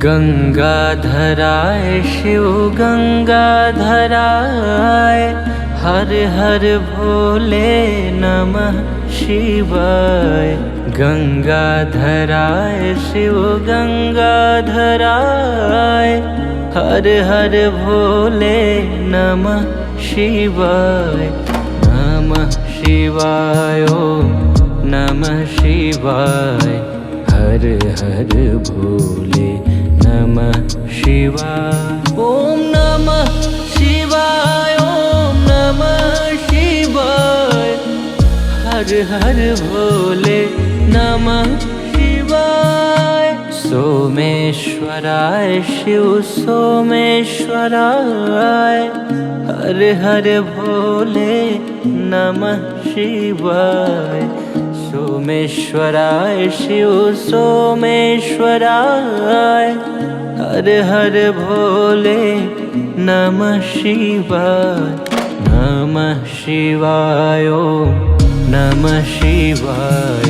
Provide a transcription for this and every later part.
गंगाधराय शिव गंगाधराय हर हर भोले नमः शिवाय। गंगाधराय शिव गंगाधराय हर हर भोले नमः शिवाय। नमः शिवाय ओम नमः शिवाय हर हर भोले नमः शिवाय। ओम नमः शिवाय ओम नमः शिवाय हर हर भोले नमः शिवाय। सोमेश्वराय शिव सोमेश्वराय हर हर भोले नमः शिवाय। सोमेश्वराय शिव सोमेश्वराय हर हर भोले नमः शिवाय। नमः शिवाय ओम नमः शिवाय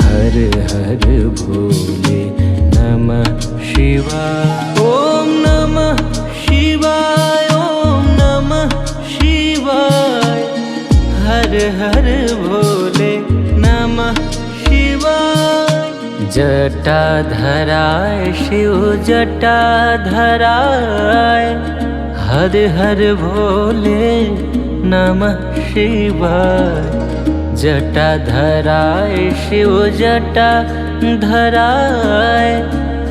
हर हर भोले नमः शिवाय। ओम नमः शिवाय ओम नमः शिवाय हर हर भोले नमः शिवाय। जटाधराय शिव जटाधराय हर हर भोले नमः शिवाय। जटाधराय शिव जटाधराय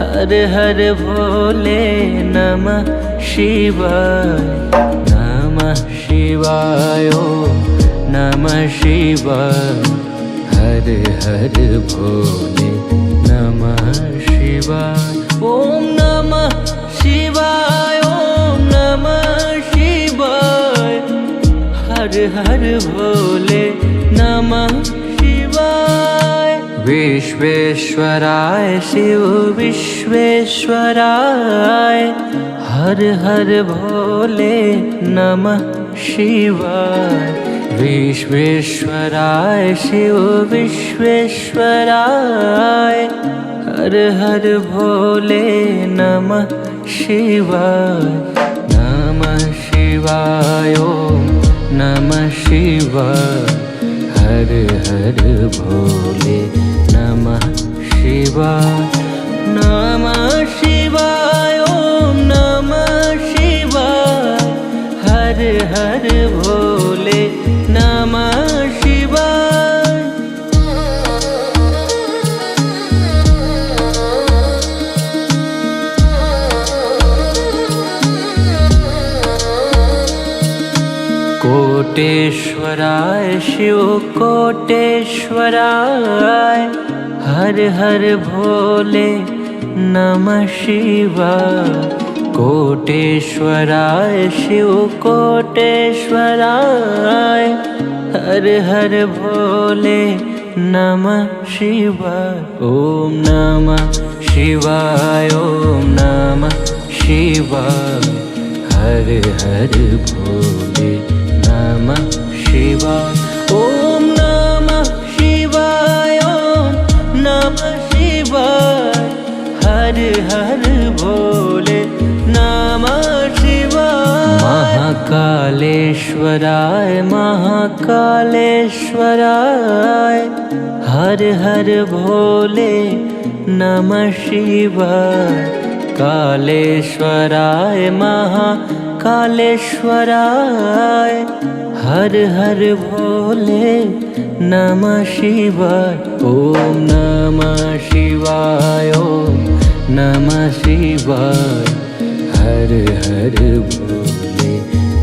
हर हर भोले नमः शिवाय। नमः शिवाय ओम नमः शिवाय हर हर भोले नमः शिवाय। ओम नमः शिवाय ओम नमः शिवाय हर हर भोले नमः शिवाय। विश्वेश्वराय शिव विश्वेश्वराय हर हर भोले नमः शिवाय। विश्वेश्वराय शिव विश्वेश्वराय हर हर भोले नमः शिवाय। नमः शिवाय ओम नमः शिवाय हर हर भोले नमः शिवाय। नमः शिवाय ओम नमः शिवाय हर हर भोले नमः शिवाय। कोटेश्वराय शिव कोटेश्वराय हर हर भोले नमः शिवाय। कोटेश्वराय शिव कोटेश्वराय हर हर भोले नमः शिवाय। ओम नमः शिवाय ओम नमः शिवाय हर हर भोले नमः शिवाय। ओम नमः शिवाय ओम नमः शिवाय हर हर भोले नमः शिवाय। महाकालेश्वराय महाकालेश्वराय हर हर भोले नमः शिवाय। कालेश्वराय महाकालेश्वराय हर हर भोले नमः शिवाय। ओम नमः शिवाय ओम नमः शिवाय हर हर भोले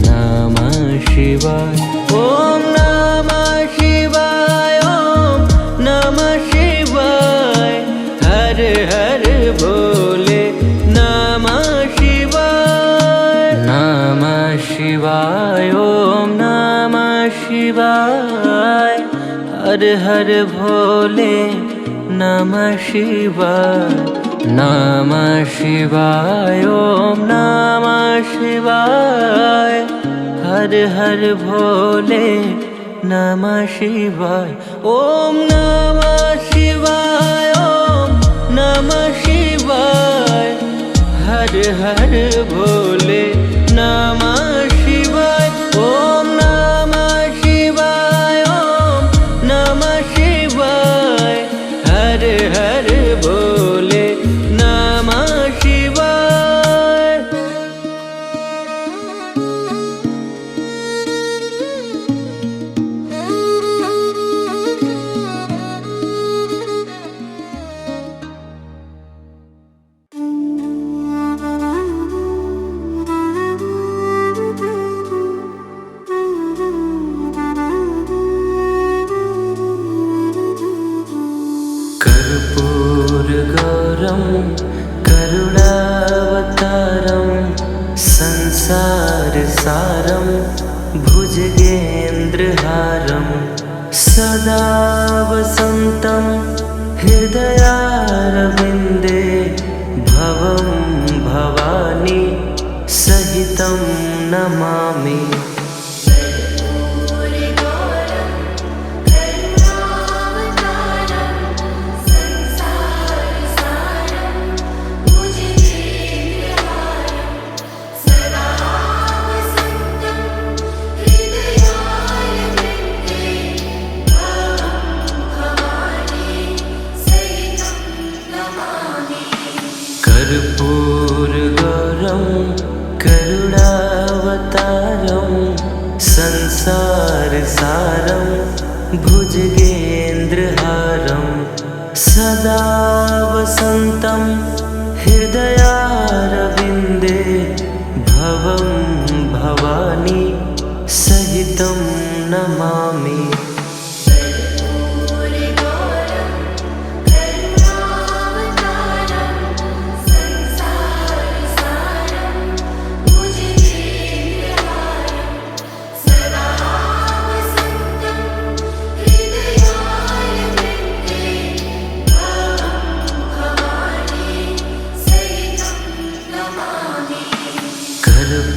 नमः शिवाय। ओम नमः शिवाय ओम नमः शिवाय हर हर भोले नमः शिवाय। नमः शिवाय ओम नमः शिवाय हर हर भोले नमः शिवाय। नमः शिवाय ओम नमः शिवाय हर हर भोले नमः शिवाय। ओम नमः शिवाय ओम नमः शिवाय हर हर भोले नमः शिवाय। ओम नमः शिवाय, ओम नमः शिवाय। हर हर भोले नमः शिवाय। कर्पूरगौरं करुणावतारं संसारसारं भुजगेन्द्रहारं सदा वसन्तं हृदयारविन्दे भवं भवानी सहितं नमामि। कर्पूरगौरं करुणावतारं संसारसारं भुजगेन्द्रहारं सदा वसन्तं हृदयारविन्दे भवं भवानी सहितं नमामि।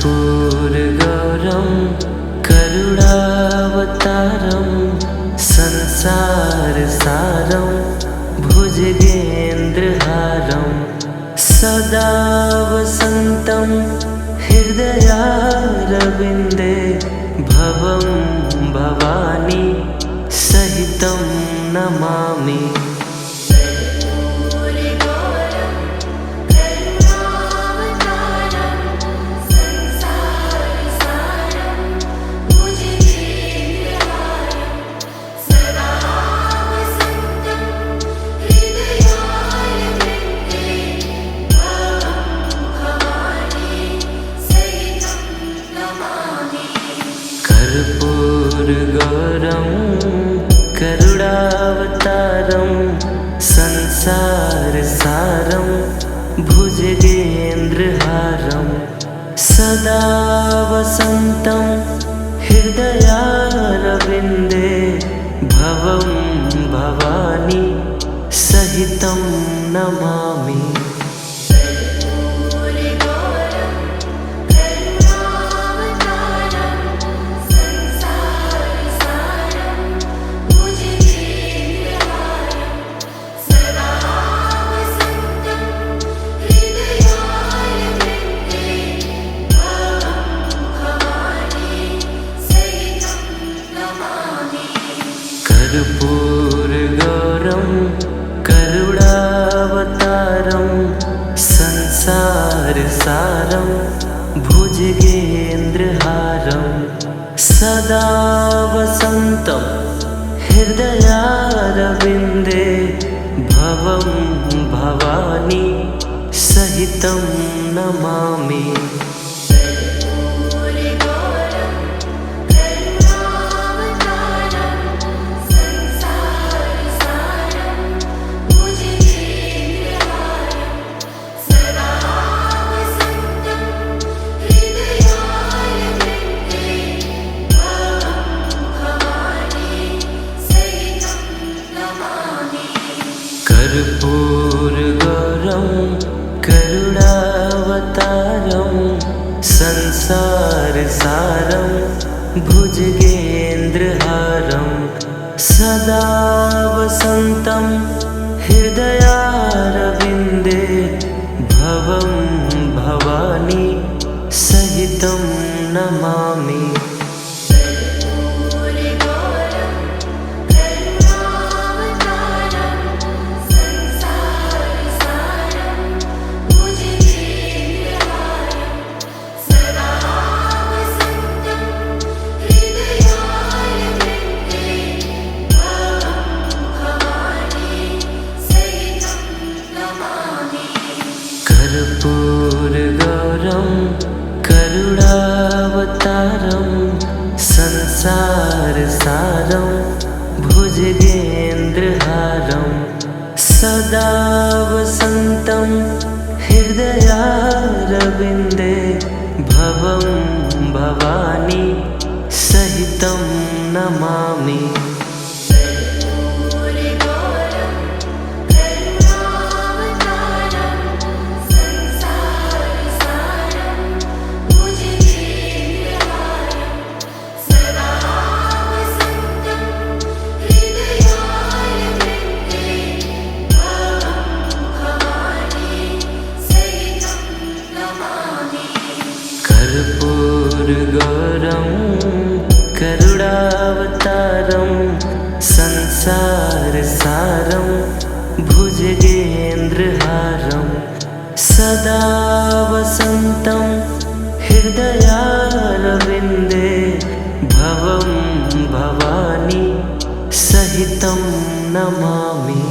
कर्पूरगौरं करुणावतारं संसारसारं भुजगेन्द्रहारं सदा वसन्तं हृदयारविन्दे भवं भवानी सहितं नमामि। कर्पूरगौरं करुणावतारं संसारसारं भुजगेन्द्रहारं सदा वसन्तं हृदयारविन्दे भवं भवानी सहितं नमामि। कर्पूरगौरं करुणावतारं संसारसारं भुजगेन्द्रहारं सदा वसन्तं हृदयारविन्दे भवं भवानी सहितं नमामि। कर्पूरगौरं करुणावतारं संसारसारं भुजगेन्द्रहारं सदा वसन्तं हृदयारविन्दे भवं नमामि। कर्पूरगौरं करुणावतारं संसारसारं भुजगेन्द्रहारं सदा वसन्तं हृदयारविन्दे भवं भवानी सहितं नमामि। कर्पूरगौरं करुणावतारं संसारसारं भुजगेन्द्रहारं सदा वसन्तं हृदयारविन्दे भवं भवानी सहितं नमामि।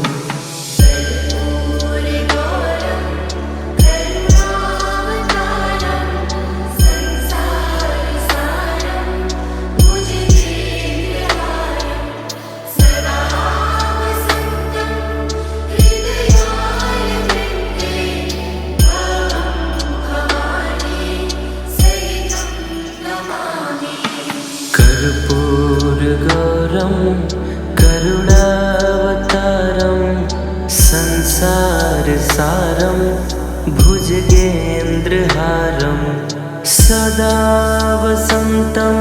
कर्पूरगौरं करुणावतारं संसारसारं भुजगेन्द्रहारं सदा वसन्तं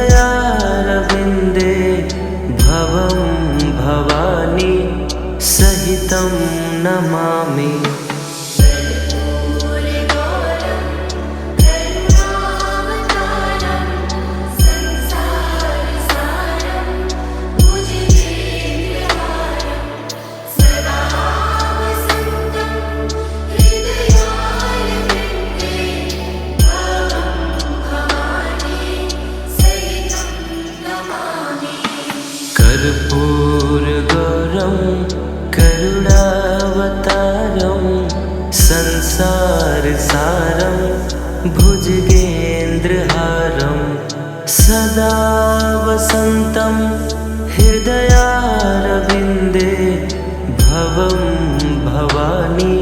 हृदयारविन्दे भवं भवानी सहितं नमामि। कर्पूरगौरं करुणावतारं संसारसारं भुजगेन्द्रहारं सदा वसन्तं हृदयारविन्दे भवं भवानी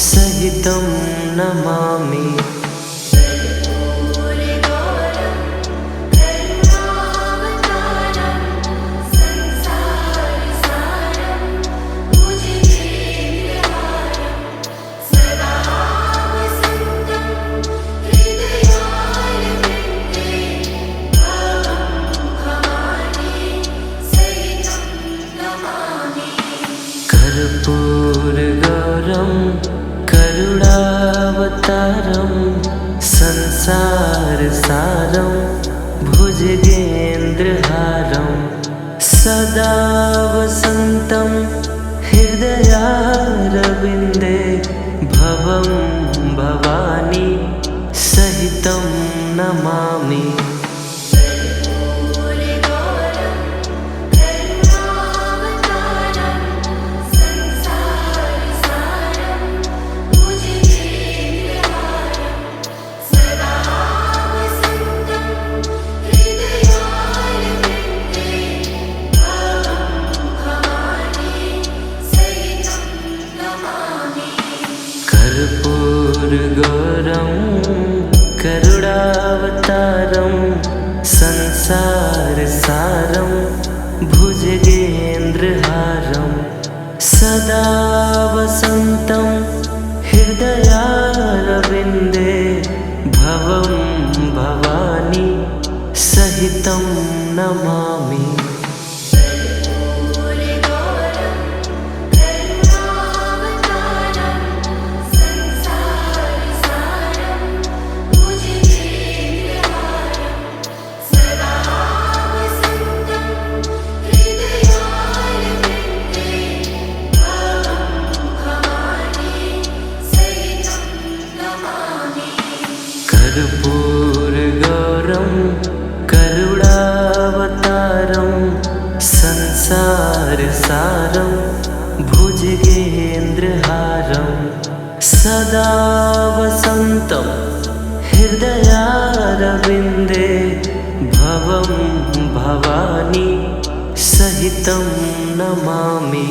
सहितं नमामि। कर्पूरगौरं करुणावतारं संसारसारं भुजगेन्द्रहारं सदा वसन्तं हृदयारविन्दे भवं भवानी सहितं नमामि। कर्पूरगौरं करुणावतारं संसारसारं भुजगेन्द्रहारं सदा वसन्तं हृदयारविन्दे भवं भवानी सहितं नमामि। संसार सारं भुजगेन्द्रहारं सदा वसन्तं हृदयारविन्दे भवं भवानी सहितं नमामि।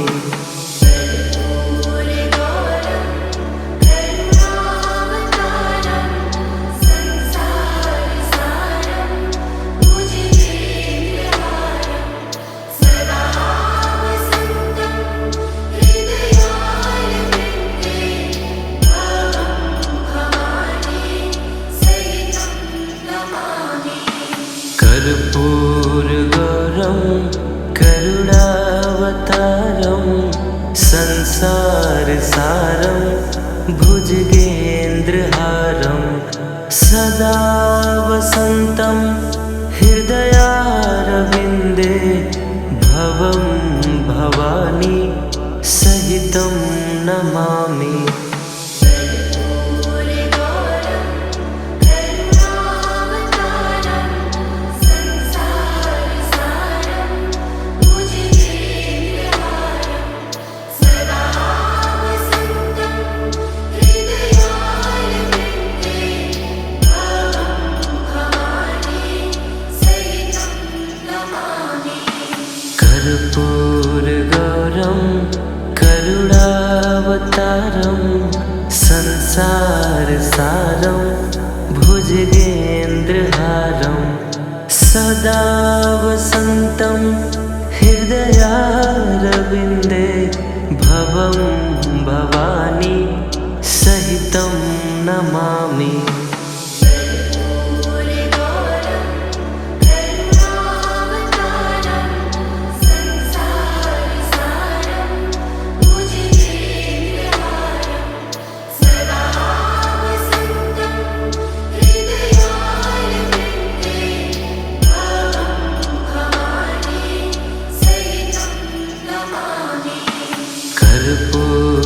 कर्पूरगौरं करुणावतारं संसारसारं भुजगेन्द्रहारं सदा वसन्तं हृदयारविन्दे भवं भवानी सहितं नमामि। कर्पूरगौरं करुणावतारं संसारसारं भुजगेन्द्रहारं सदा वसन्तं हृदयारविन्दे भवं भवानी सहितं नमामि।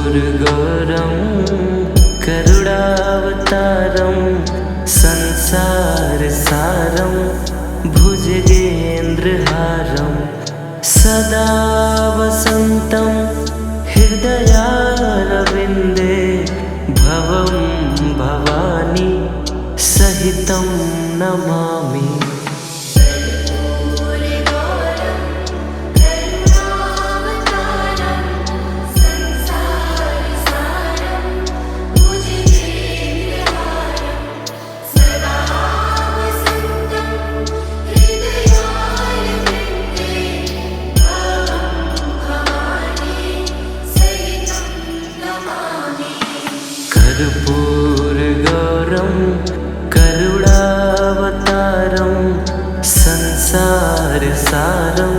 कर्पूरगौरं करुणावतारं संसारसारं भुजगेन्द्रहारं सदा वसन्तं हृदयारविन्दे भवं भवानी सहितं नमामि। कर्पूरगौरं करुणावतारं संसारसारं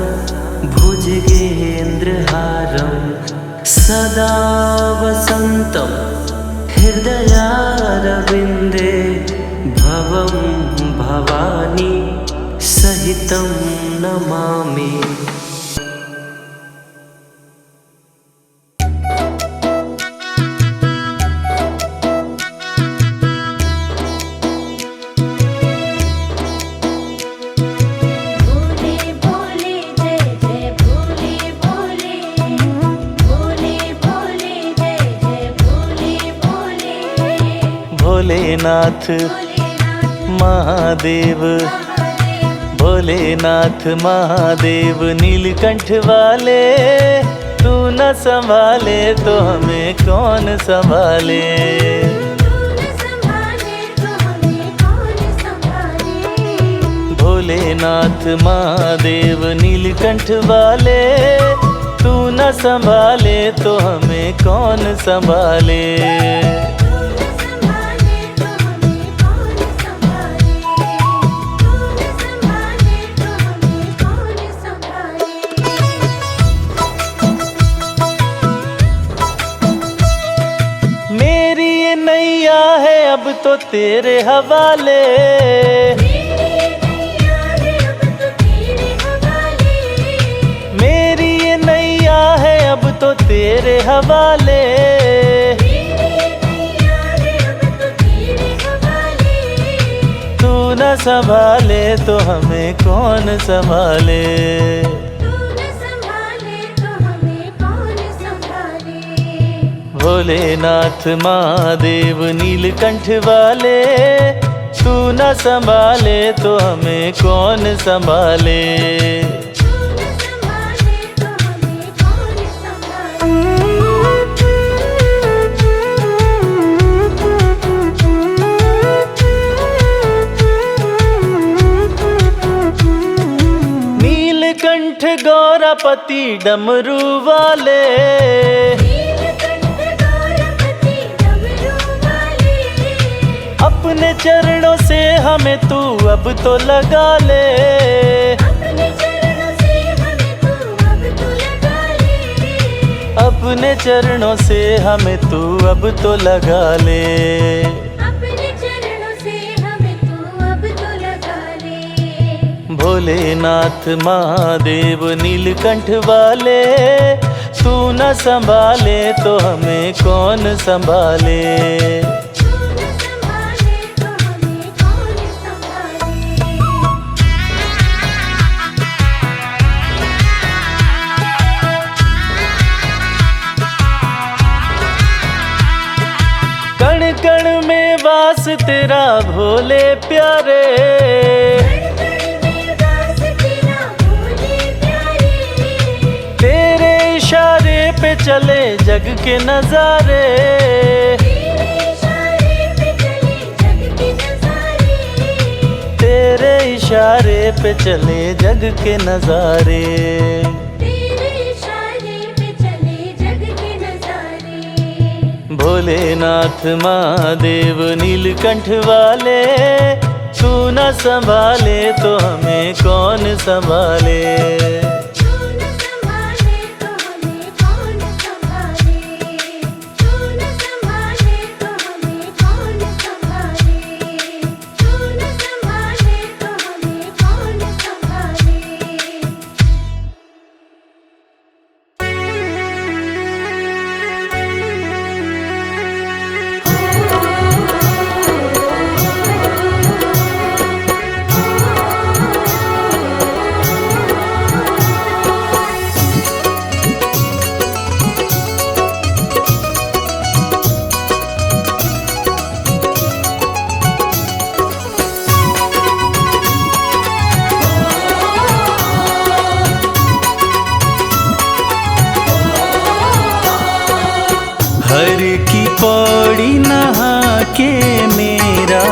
भुजगेन्द्रहारं सदा वसन्तं हृदयारविन्दे भवं भवानी सहितं नमामि। भोलेनाथ महादेव, भोलेनाथ महादेव नीलकंठ वाले, तू न संभाले तो हमें कौन संभाले। भोलेनाथ महादेव नीलकंठ वाले, तू न संभाले तो हमें कौन संभाले। अब तो तेरे हवाले, मेरी ये नैया है अब तो तेरे हवाले। तू न संभाले तो हमें कौन संभाले। तू न संभाले तो भोलेनाथ महादेव नीलकंठ वाले, तू न संभाले तो हमें कौन संभाले। नीलकंठ गौरापति डमरू वाले, अपने चरणों से हमें तू अब तो लगा ले। अपने चरणों से हमें तू अब तो लगा ले। भोलेनाथ महादेव नीलकंठ वाले, तू न संभाले तो हमें कौन संभाले। कण कण में वास तेरा भोले प्यारे, तेरे इशारे पे चले जग के नजारे। तेरे इशारे पे चले जग के नजारे। भोलेनाथ महादेव नीलकंठ वाले, तू न संभाले तो हमें कौन संभाले। हर की पौड़ी नहा के मेरा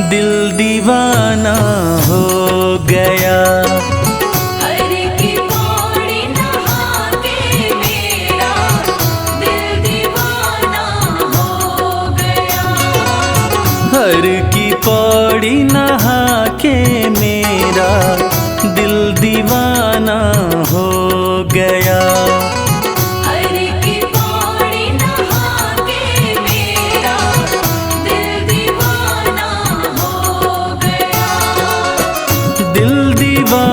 दिल दीवाना हो गया। हर की पौड़ी नहा के मेरा दिल दीवाना हो गया। हर की पौड़ी नहा के मेरा दिल दीवाना हो गया। हर की पौड़ी नहा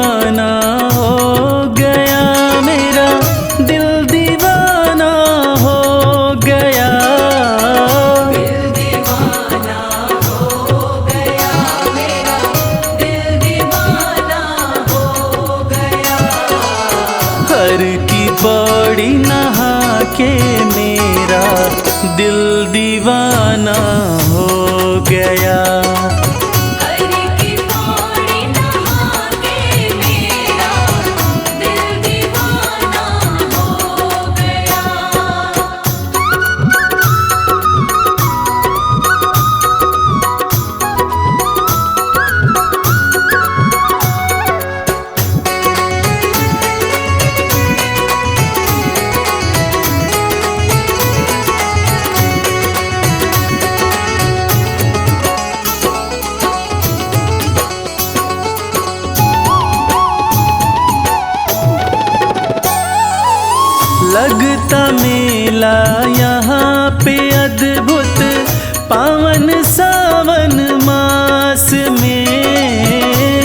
के मेरा दिल दीवाना हो गया। हर की पौड़ी नहा के मेरा दिल दीवाना हो गया। लगता मेला यहाँ पे अद्भुत पावन सावन मास में।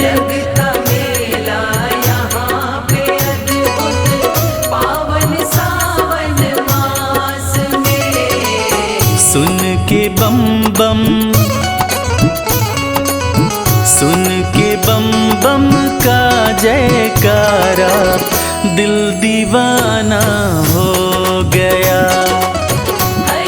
लगता मेला यहाँ पे अद्भुत पावन सावन मास में। सुन के बम बम, सुन के बम बम का जयकारा दिल दीवाना हो गया। हर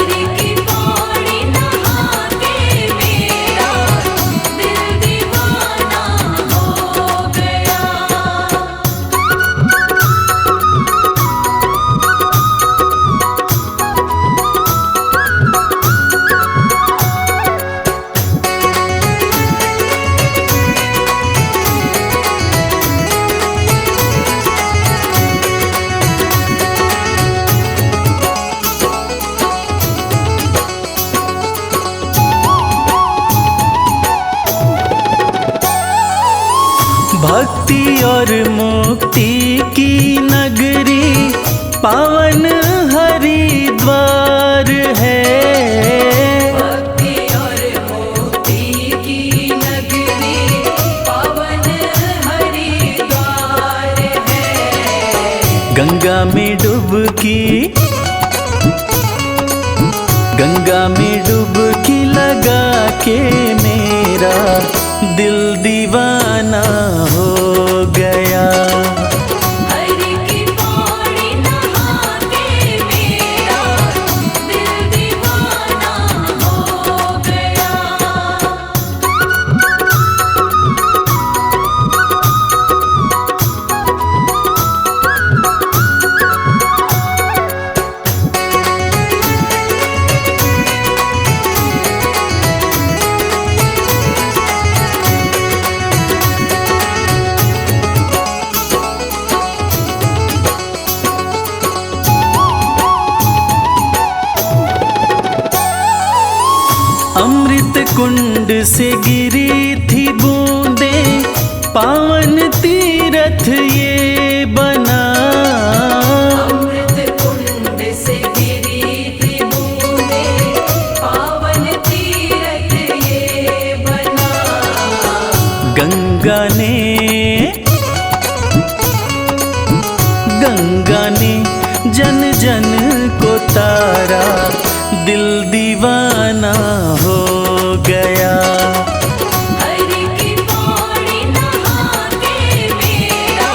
भक्ति और मुक्ति की नगरी पावन हरिद्वार है। भक्ति और मुक्ति की नगरी पावन हरिद्वार है। गंगा में डुबकी लगा के मेरा दिल दीवाना हो गया। हरि की पौड़ी नहा के मेरा दिल दीवाना हो गया। अमृत कुंड से गिरी थी बूंदे पावन तीरथ ये बना। अमृत कुंड से गिरी थी बूंदे पावन तीरथ ये बना। गंगा ने जन जन को तारा दिल दीवाना हो गया। हरि की पौड़ी नहा के मेरा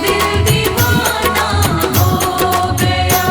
दिल दीवाना हो गया।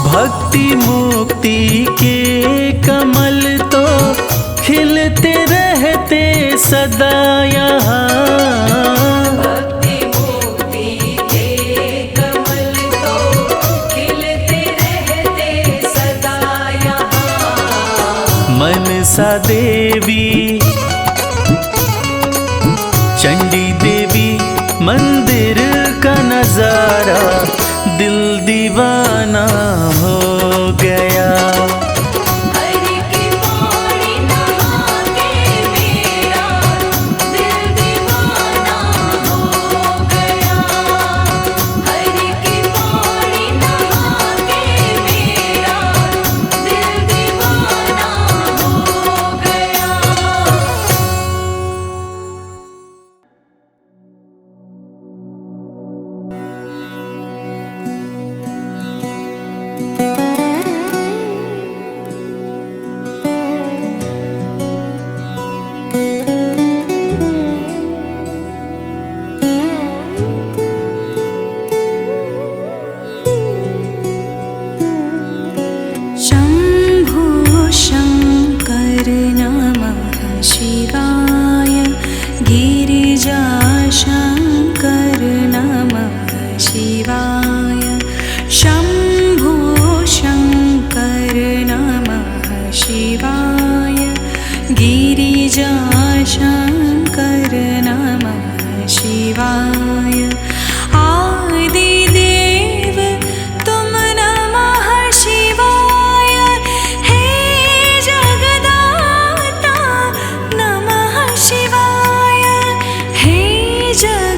भक्ति मुक्ति के कमल तो खिलते रहते सदा यहाँ। भक्ति मुक्ति के कमल तो खिलते रहते सदा यहाँ। मनसा देवी चंडी देवी मंदिर का नजारा दिल दीवाना हो गया। हरि की पौड़ी नहा के मेरा दिल दीवाना हो गया। हरि की पौड़ी नहा के मेरा दिल दीवाना हो गया। शम्भो शङ्कर नमः शिवाय। गिरिजाशङ्कर नमः शिवाय। शम्भो शङ्कर नमः शिवाय। गिरिजाशङ्कर नमः शिवाय। आदिदेव तुम नमः शिवाय। हे जगदाता नमः शिवाय। हे जगदाता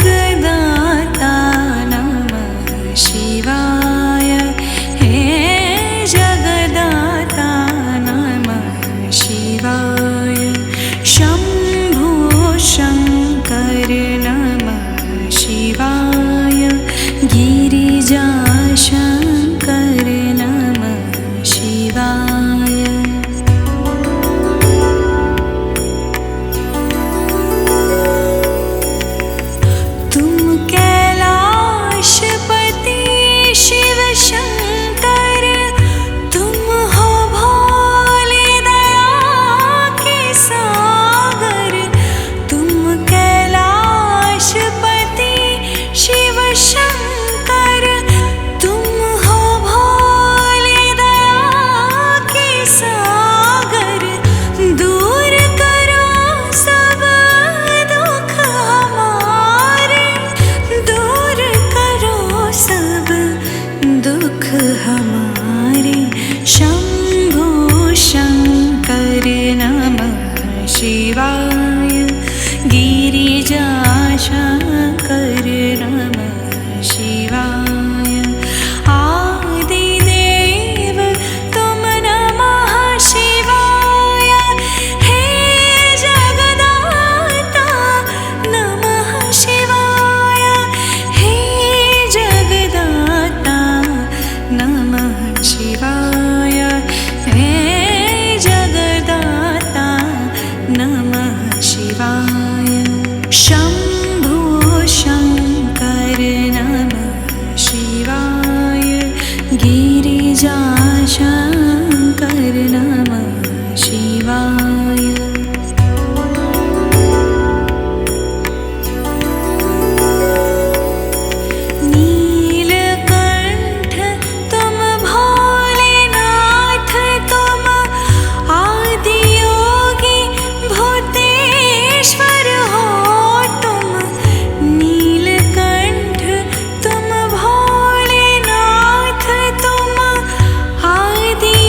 शङ्कर नमः शिवाय। नीलकण्ठ तुम भोलेनाथ तुम आदियोगी भूतेश्वर हो तुम। नीलकण्ठ तुम भोलेनाथ तुम आदि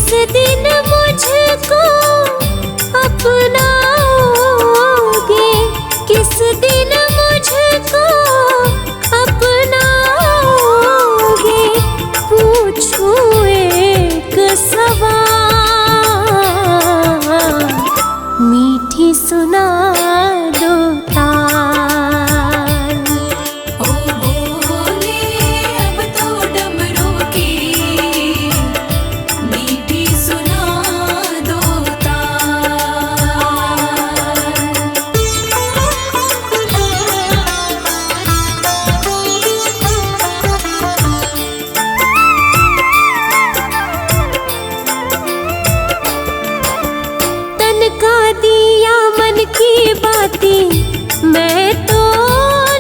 दिन मुझको अपनाओगे, किस दिन मुझको अपनाओगे, पूछूं एक सवाल, मीठी सुना दो ताल। ओ बोले अब तो डमरू की मीठी सुना दो तन का दिया मन की बातें मैं तो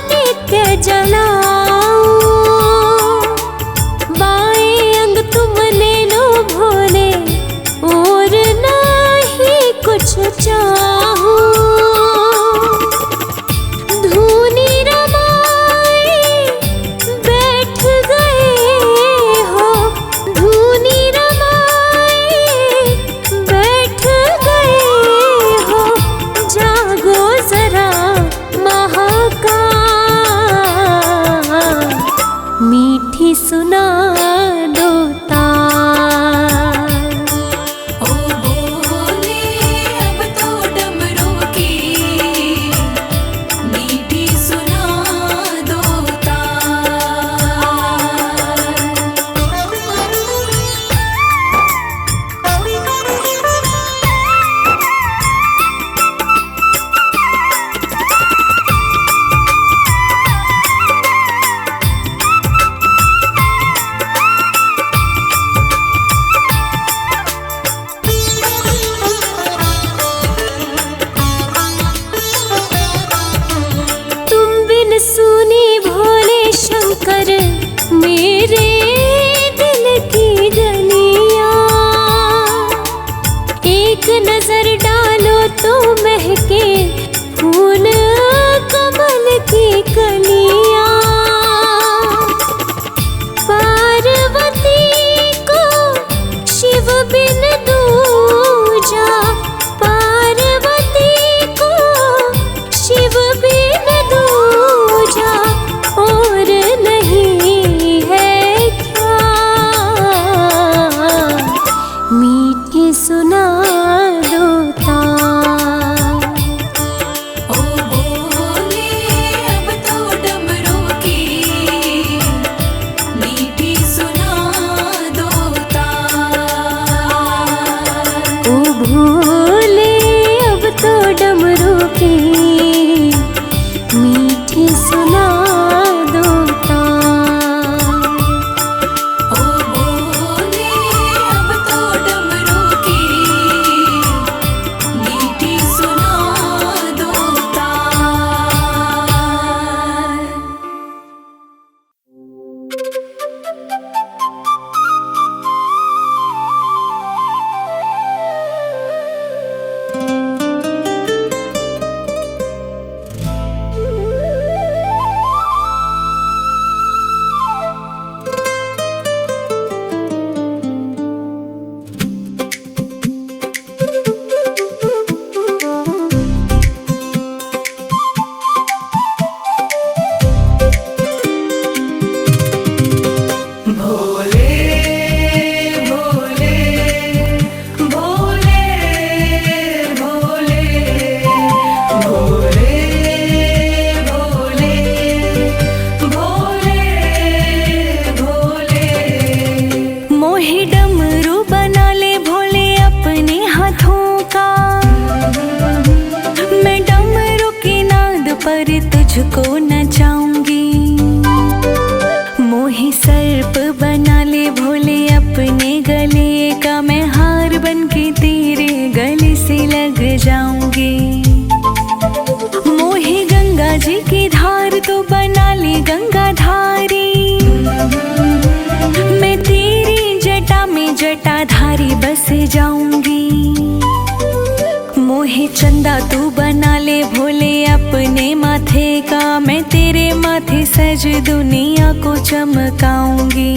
नित्य जलाऊं, बाएं अंग तुम ले लो भोले और नहीं कुछ चाहूं, धूनी रमाए बैठ गए हो, धूनी रमाए बैठ गए हो, जागो जरा महाकाल, मीठी सुना दो ताल। ओ बोले अब तो डमरू की मीठी सुना दो तुम बिन सुनी भोले शंकर मेरे दिल की गलियां, एक नजर डालो तो महके फूल कमल की कलियां, पार्वती को शिव बिन दूजा, पार्वती को शिव बिन दूजा और नहीं है क्या, मीठी सुना दो ताल। ओ बोले अब तो डमरू की मीठी सुना दो ओ भोले अब तो डमरू की मीठी सुना दो ताल। ओ बोले अब तो डमरू की मीठी सुना दो ताल। तुझको नचाऊंगी। मोही सर्प बना ले भोले अपने गले का, मैं हार बन के तेरे गले से लग जाऊंगी। मोही गंगा जी की धार तो बना ले गंगाधारी, मैं तेरी जटा में जटाधारी बस जाऊंगी। मोहे चंदा तू बना ले भोले अपने माथे का, मैं तेरे माथे सज दुनिया को चमकाऊंगी।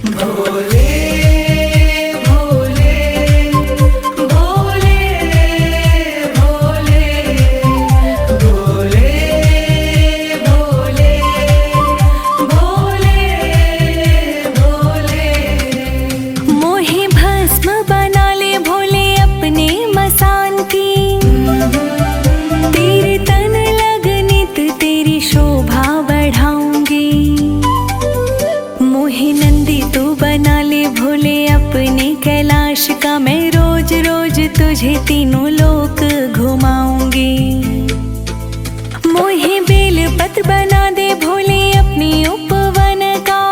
भोले अपने कैलाश का, मैं रोज रोज तुझे तीनों लोक घुमाऊंगी। मोहे बेल पत्र बना दे भोले अपनी उपवन का,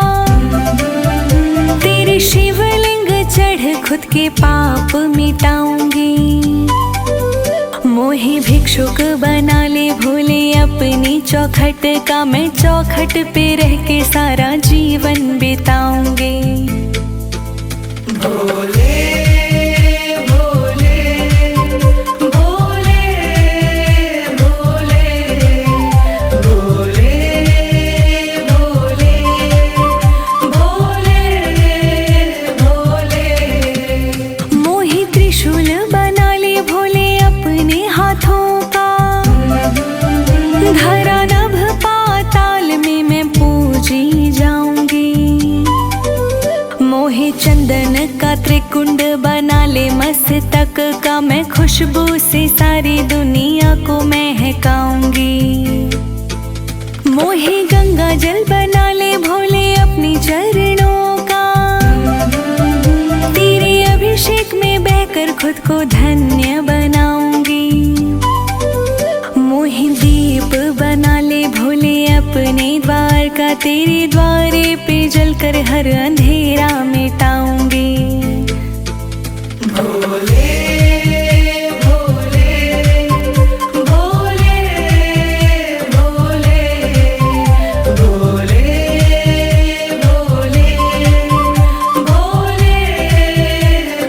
तेरे शिवलिंग चढ़ खुद के पाप मिटाऊंगी। मोहे भिक्षुक बना ले भोले अपनी चौखट का, मैं चौखट पे रह के सारा जीवन बिताऊंगी। भोले भोले भोले भोले भोले भोले भोले भोले। मोहि त्रिशूल बना ले भोले अपने हाथों का, धरा नभ पाताल में मैं पूजी जाऊंगी। मोहे चंदन का त्रिकुंड बना ले मस्तक का, मैं खुशबू से सारी दुनिया को महकाऊंगी। मोहे गंगा जल बना ले भोले अपनी चरणों का, तेरे अभिषेक में बहकर खुद को धन्य बनाऊंगी। मोहे दीप बना ले भोले अपने द्वार का, तेरे द्वारे पे जलकर हर अंधेरा मिटाऊंगी। भोले भोले भोले भोले भोले भोले भोले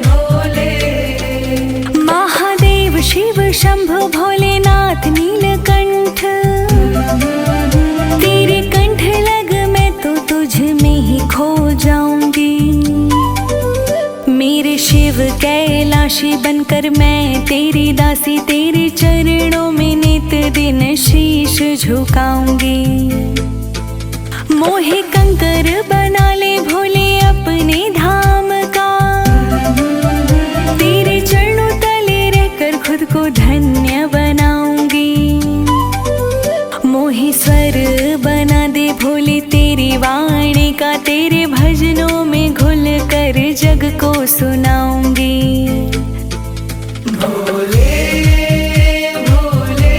भोले। महादेव शिव शंभु भोलेनाथ नीलकंठ, तेरे कंठ लग मैं तो तुझ में ही खो जाऊंगी। मेरे शिव कैलाशी बनकर मैं तेरी दासी, तेरे चरणों में नित दिन शीश झुकाऊंगी। मोहे कंकर बना ले भोले अपने धाम का, तेरे चरणों तले रहकर खुद को धन्य बनाऊंगी। मोहे स्वर बना दे भोले तेरी वाणी का, तेरे भजनों में घुल कर जग को सुनाऊंगी। भोले भोले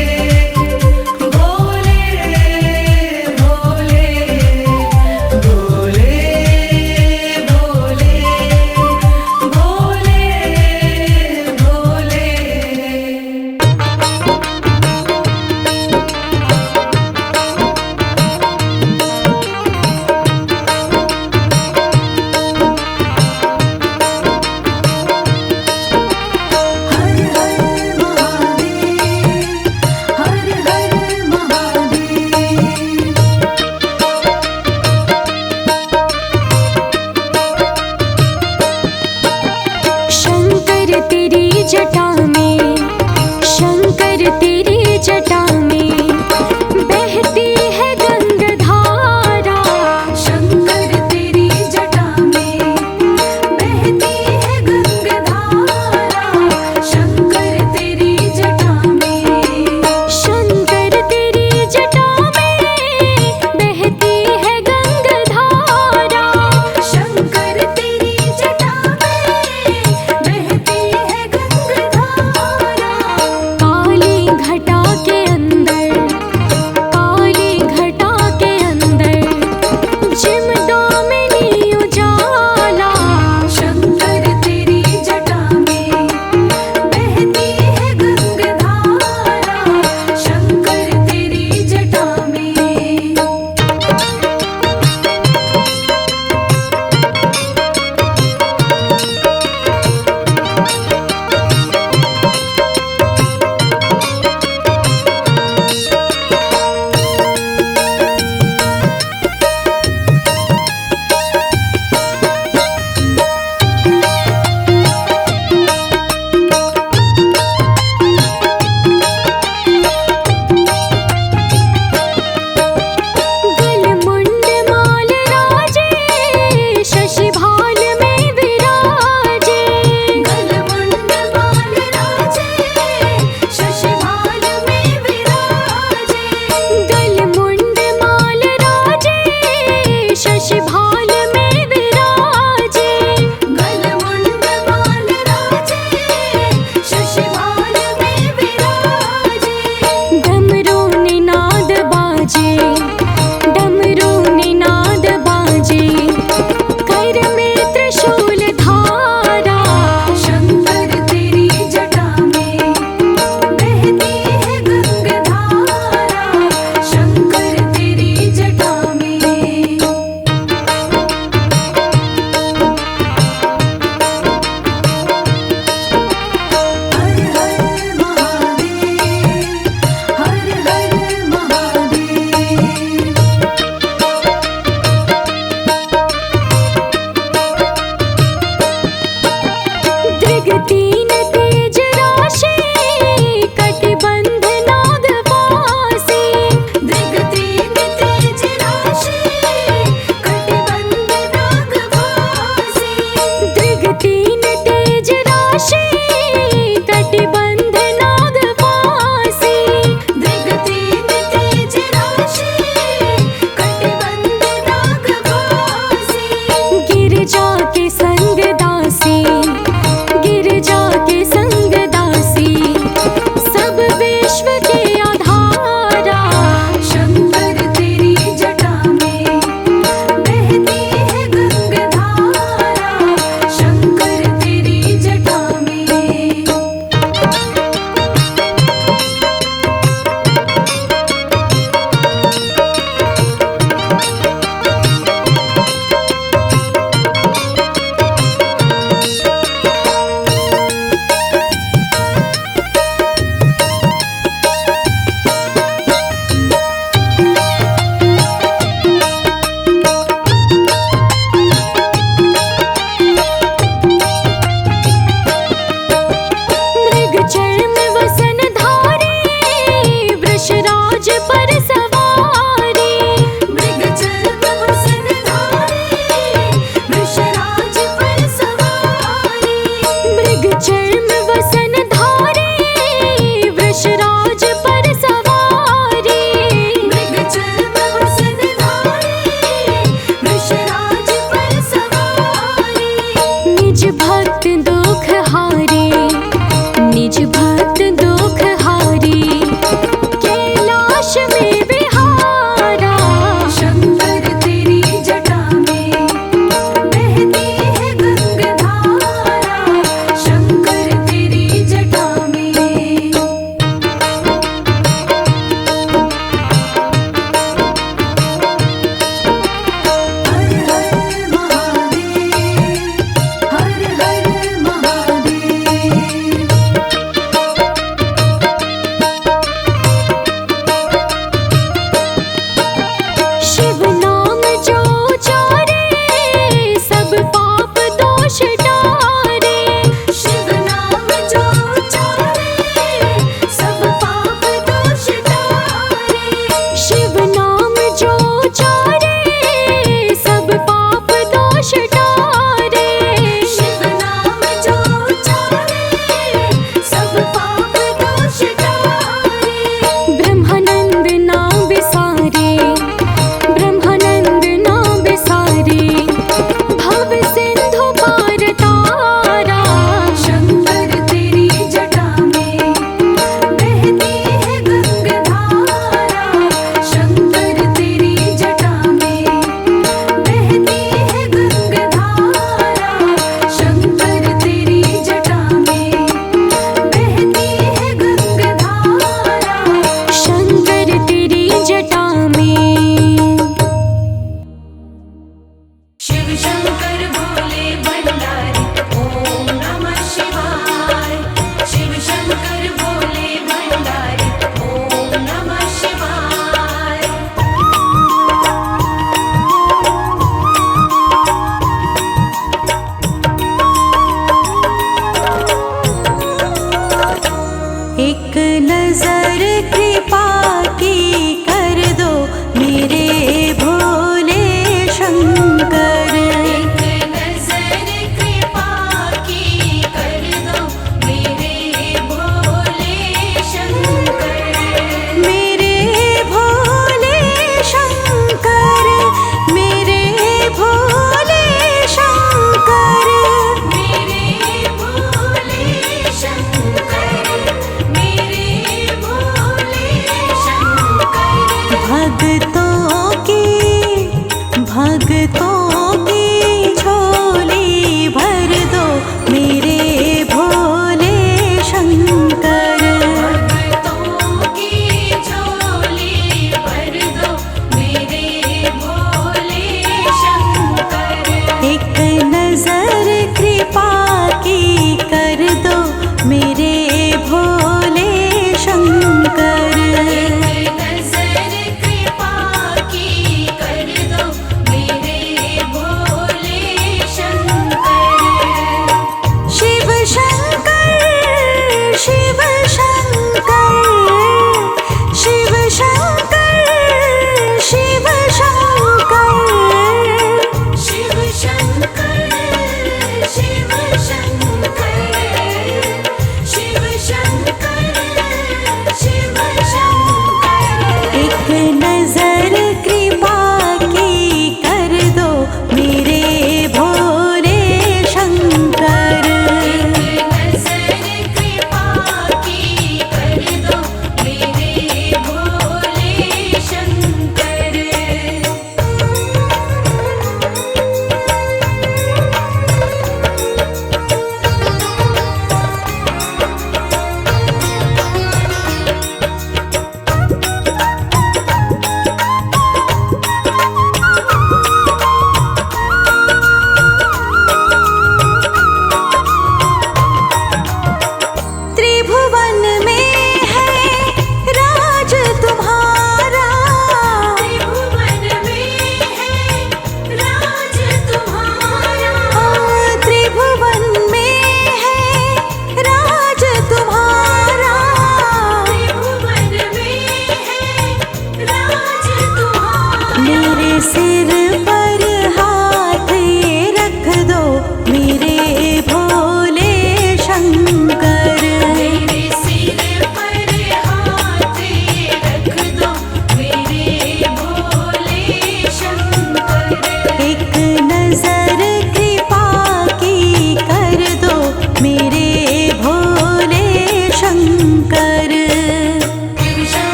भोले भोले भोले भोले भोले भोले। शंकर तेरी जटा में, शंकर तेरी जटा में बहती है गंगाधारा। शंकर तेरी जटा में बहती है गंगाधारा। शंकर तेरी जटा में, शंकर तेरी जटा में बहती है गंगाधारा। शंकर तेरी जटा में बहती है गंगाधारा। तीन तेज राशि कटिबंध नागवासी। दृग तीन तेज राशि कटिबंध नागवासी। गिरिजा के संग दासी, गिरिजा के संग दासी, सब विश्व के आधारा। शंकर तेरी जटा में बहती है गंगाधारा। शंकर तेरी जटा में। मृग चर्म वसन धारी, वृषराज पर सवारी। मृग चर्म वसन धारी, वृषराज पर सवारी। मृग चर्म वसन धारी, वृषराज पर सवारी। मृग चर्म वसन धारी, वृषराज पर सवारी। निज भक्त दुख हारी, निज भक्त दुख हारी, कैलाश में विहारा। शंकर तेरी जटा में बहती है गंगाधारा। शंकर तेरी जटा में। हर हर महादेव, हर हर महादेव।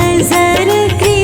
नजर की